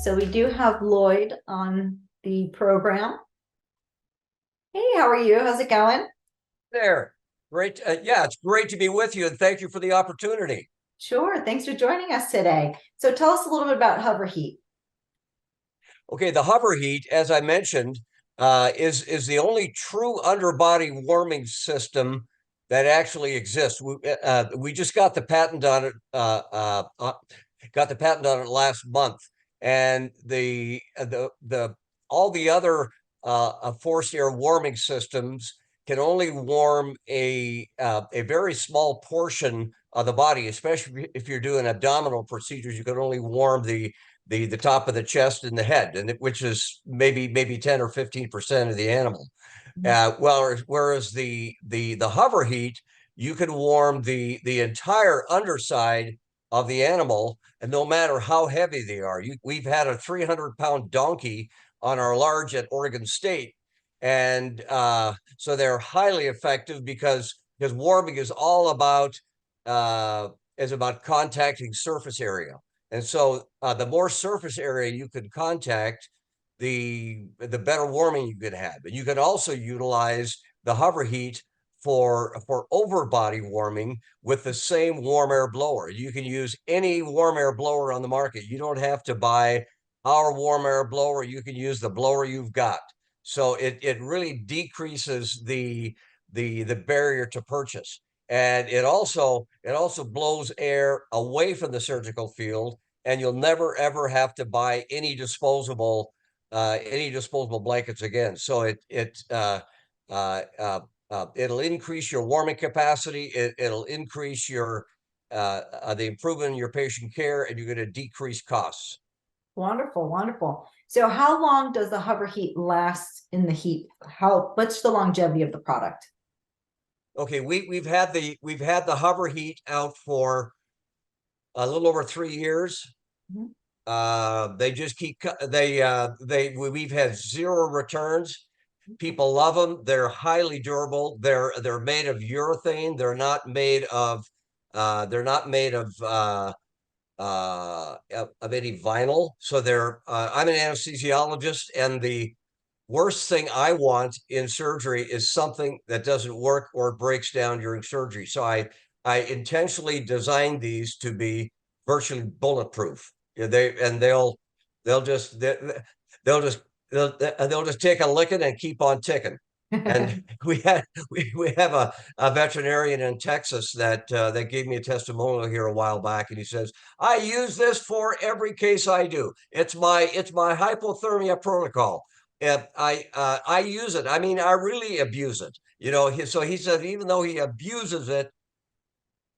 So we do have Lloyd on the program. Hey, how are you? How's it going? There. Great. Yeah, it's great to be with you, and thank you for the opportunity. Sure. Thanks for joining us today. So tell us a little bit about HoverHeat. Okay, the HoverHeat, as I mentioned, is the only true underbody warming system that actually exists. We just got the patent on it. Got the patent on it last month, and the all the other forced air warming systems can only warm a very small portion of the body, especially if you're doing abdominal procedures. You can only warm the top of the chest and the head, which is maybe 10 or 15% of the animal. Whereas the hover heat, you can warm the entire underside of the animal, and no matter how heavy they are. We've had a 300-pound donkey on our large at Oregon State, and so they're highly effective because warming is all about contacting surface area. And so the more surface area you can contact, the better warming you could have. And you can also utilize the hover heat for over body warming with the same warm air blower. You can use any warm air blower on the market. You don't have to buy our warm air blower. You can use the blower you've got. So it really decreases the barrier to purchase. And it also blows air away from the surgical field, and you'll never ever have to buy any disposable blankets again. So it'll increase your warming capacity. It'll increase your the improvement in your patient care, and you're going to decrease costs. Wonderful, wonderful. So how long does the HoverHeat last in the heat? What's the longevity of the product? Okay, we've had the HoverHeat out for a little over 3 years. They just keep we've had 0 returns. People love them. They're highly durable. They're made of urethane. They're not made of any vinyl. So I'm an anesthesiologist, and the worst thing I want in surgery is something that doesn't work or breaks down during surgery. So I intentionally designed these to be virtually bulletproof. They'll just take a licking and keep on ticking. And we have a veterinarian in Texas that gave me a testimonial here a while back, and he says, I use this for every case I do. It's my hypothermia protocol. I use it. I mean, I really abuse it. So he said, even though he abuses it,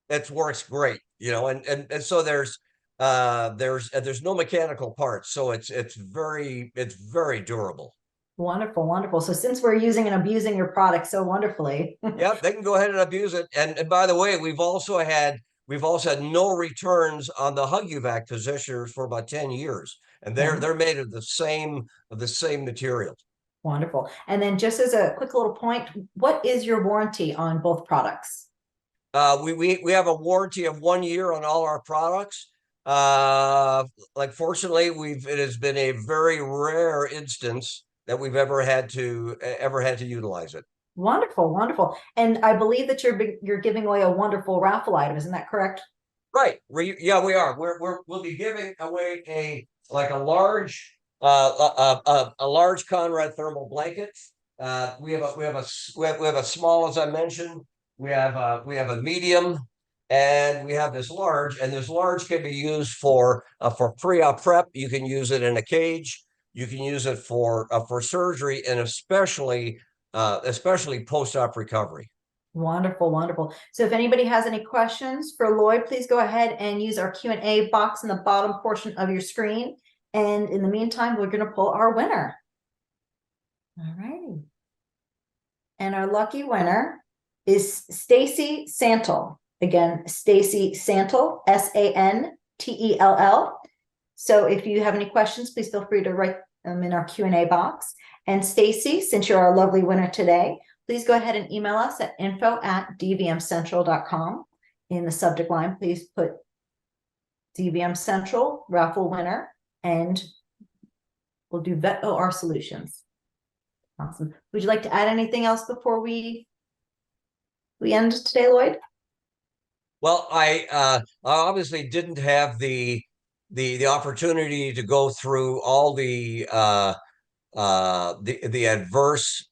it works great. And so there's no mechanical parts, so it's very durable. Wonderful, wonderful. So since we're using and abusing your product so wonderfully. Yep, they can go ahead and abuse it. And by the way, we've also had no returns on the HugUvac positioners for about 10 years. And they're made of the same material. Wonderful. And then just as a quick little point, what is your warranty on both products? We have a warranty of 1 year on all our products. Fortunately, it has been a very rare instance that we've ever had to utilize it. Wonderful, wonderful. And I believe that you're giving away a wonderful raffle item. Isn't that correct? Right. We are. We'll be giving away a large Conrad thermal blanket. We have a small, as I mentioned. We have a medium, and we have this large. And this large can be used for pre-op prep. You can use it in a cage. You can use it for surgery, and especially post-op recovery. Wonderful, wonderful. So if anybody has any questions for Lloyd, please go ahead and use our Q&A box in the bottom portion of your screen. And in the meantime, we're going to pull our winner. All righty. And our lucky winner is Stacy Santel. Again, Stacy Santel, Santell. So if you have any questions, please feel free to write them in our Q&A box. And Stacy, since you're our lovely winner today, please go ahead and email us at info@dvmcentral.com. In the subject line, please put DVM Central raffle winner, and We'll do Vet OR Solutions. Awesome. Would you like to add anything else before we end today, Lloyd? Well, I obviously didn't have the opportunity to go through all the adverse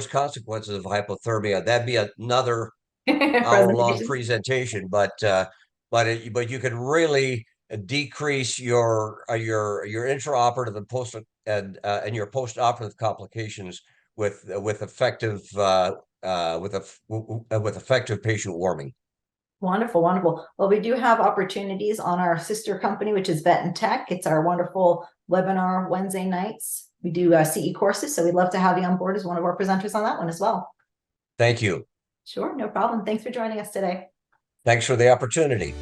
consequences of hypothermia. That'd be another hour-long presentation, but you could really decrease your intraoperative and your postoperative complications with effective patient warming. Wonderful, wonderful. Well, we do have opportunities on our sister company, which is Vet and Tech. It's our wonderful webinar Wednesday nights. We do CE courses, so we'd love to have you on board as one of our presenters on that one as well. Thank you. Sure, no problem. Thanks for joining us today. Thanks for the opportunity.